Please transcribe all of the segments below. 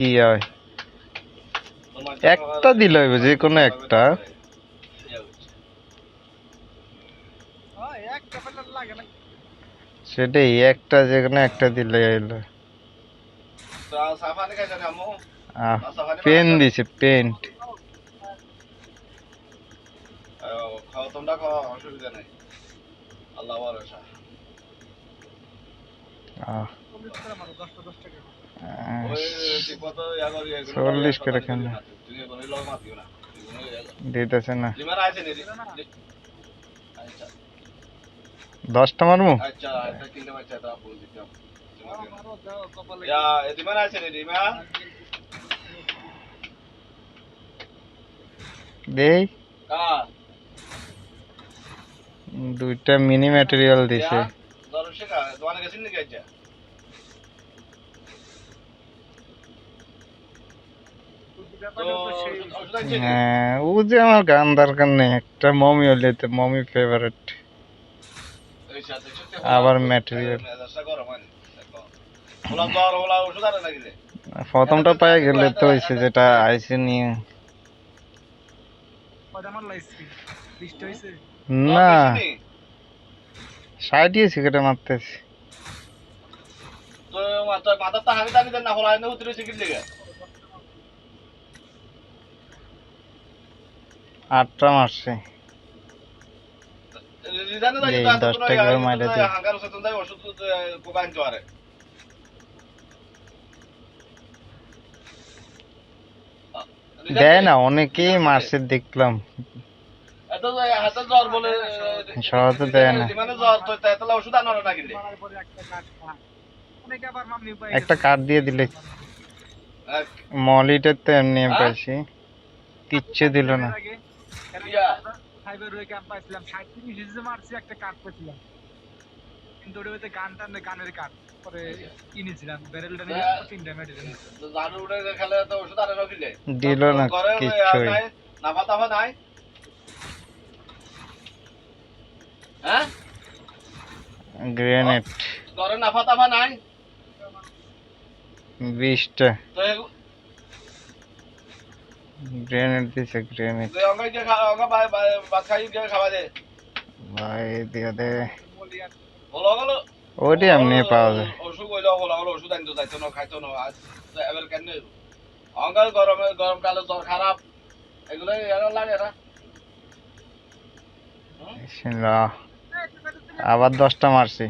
কি হয় একটা দিলে হইবে, যে কোনো একটা। সেটাই, একটা যে কোনো একটা দিলে হইলো। পেন দিছে, পেন্ট। চল্লিশ করে কেন দিতেছে না? 10টা মারমু। দেই 2টা মিনি ম্যাটেরিয়াল দিছে। হ্যাঁ, ও যে আমার গান দরকার নেই, একটা মমি হলে তো, মমি ফেভারিট। আবার ম্যাটেরিয়াল প্রথমটা পাই গেলে তো হয়েছে, যেটা আইসে নিয়ে। না, 60 সিগারেট মারতেছি। 8টা মারছে। এই 10টা করে মাইরে দিই। দেয় না, অনেকেই মারছে দেখলাম, সহজে দেয় না। একটা কার্ড দিয়ে দিলে, মলিটা তো এমনি পাইছি, কিচ্ছু দিল না। দিল না কিচ্ছুই। গ্রেনেড 20টা গ্রেনেড দিছে, গ্রেনেড। ভাই দিয়ে দে, ওটি এমনি পাওয়া যায়। আবার 10টা মারছি।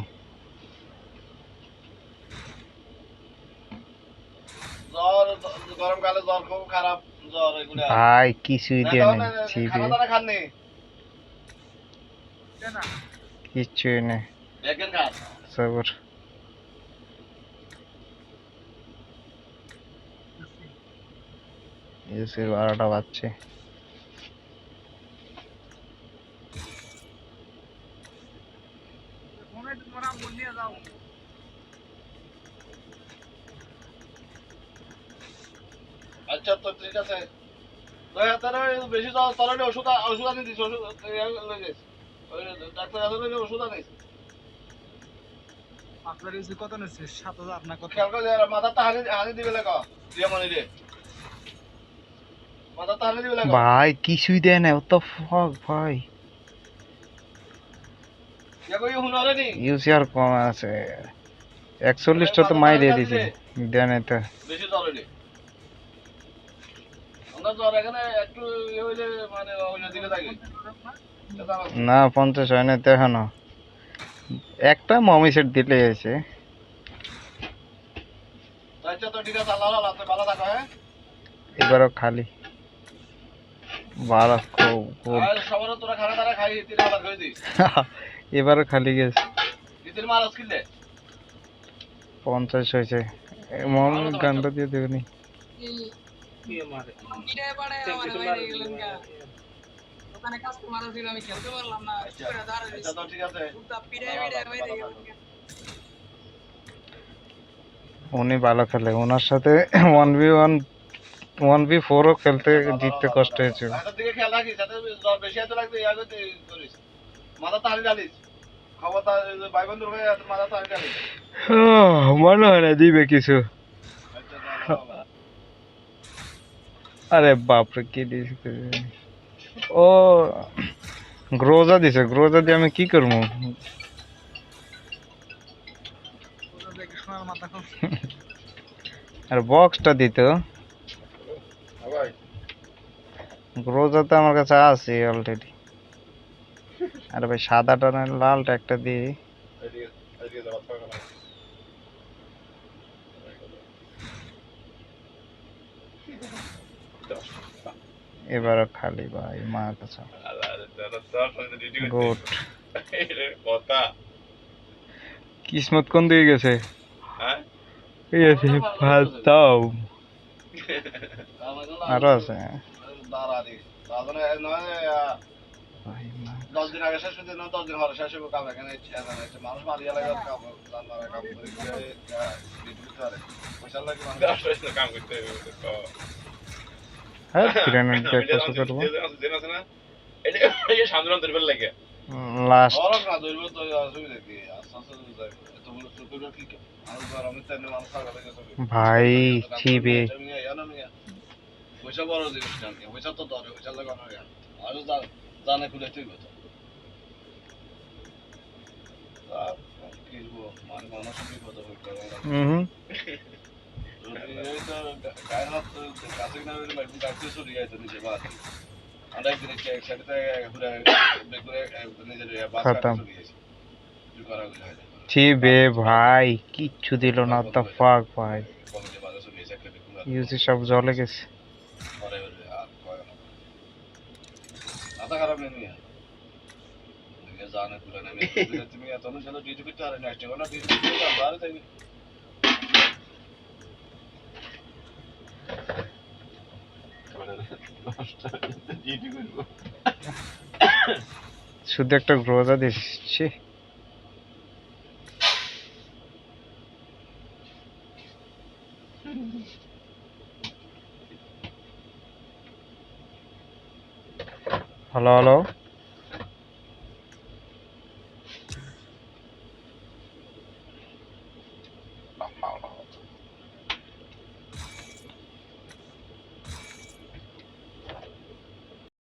ভাই কিছুই দিয়ে নেই, চিবি কিছুই নেই। সবর ইউসির 12টা বাজছে। আচ্ছা, তো ঠিক আছে। বেশি তরলে ওষুধ আনি দিস, ওষুধ ডাক্তার ওষুধ আনিস। আপনার ইউসি কত নিচ্ছে? 7,000। আপনার কত? খেয়াল করে মাথাটা হানি দিবে লাগা দিয়ে মনে রে, মাথাটা হানি দিবে লাগা। ভাই কিছুই দেয় না, অত ফক ভাই। ইউসি আর কম আছে, 41টা তো মাইরে দিছে, দেয় না তো। বেশি তরলে আমরা জ্বর এখানে একটু হইলে মানে ওই দিকে থাকি না। 50 হয় না তো এখনো। একটা মমি সেট দিলে এসে। আচ্ছা, তো ঠিক আছে, আল্লাহ হাফেজ, ভালো থাকো। হ্যাঁ, এবারও খালি 12 খুব। সবার তোরা খানা দানা খাই তিন আবার করে দিস। এবারও খালি গেছে। তিন মারাস কিনলে 50 হয়েছে। মমি গানটা দিয়ে দেবেনি। উনি ভালো খেলে, ওনার সাথে 1v1 1v4ও খেলতে, জিততে কষ্ট হয়েছিল। মনে হয় না দিবে কিছু। আরে বাপরে কি দিছে ও গ্রোজা দিছে গ্রোজা দিয়ে আমি কি করবো আর বক্সটা দিত গ্রোজা তো আমার কাছে আছে অলরেডি আরে ভাই সাদাটা না লালটা একটা দিয়ে এবারও খালি ভাই মা কাছে গুড কিসমত কোন দিকে গেছে এই আছে ভাত দাও আরো আছে ভাই মা 10 দিন আগে শেষ হতে না 10 দিন পরে শেষ হবে কাম এখানে মানুষ মারিয়া লাগে কাম জানারা কাম করে দিতে পারে পয়সা লাগে মানুষ কাম করতে হ্যাঁ গ্রেনেড দিয়ে কিছু করবো এটা সামনে ধরবে লাগে লাস্ট ধরক না ধরবে তো অসুবিধা কি আস্তে আস্তে যাবে এত বড় চতুর্থ কি মানুষ আর আমি তাই মানুষ থাকা লাগে ভাই চিবে পয়সা বড় জিনিস না পয়সা তো ধরে পয়সা লাগে না আর জানে খুলে তুই কথা মানে মানুষ বিপদ হইতে হুম এই তো গায়ের হাত কাছে না গাছে চলে যায় তো নিচে বাদ অনেক দিন একসাথে ঘুরে ঘুরে নিজের বাসা চলে গেছে কি করা যায় চিবে ভাই কিচ্ছু দিল না দা ফাক ভাই কলেজে বাসা চলে গেছে একটা ইউসি সব জ্বলে গেছে পরে আর কয় না মাথা খারাপ নেই জানে পুরো না তুমি এত না চলো ডিউটি করতে আর নেক্সট টাইম না ডিউটি করতে আর বাইরে যাই শুধু একটা গ্রোজা দিচ্ছি হ্যালো হ্যালো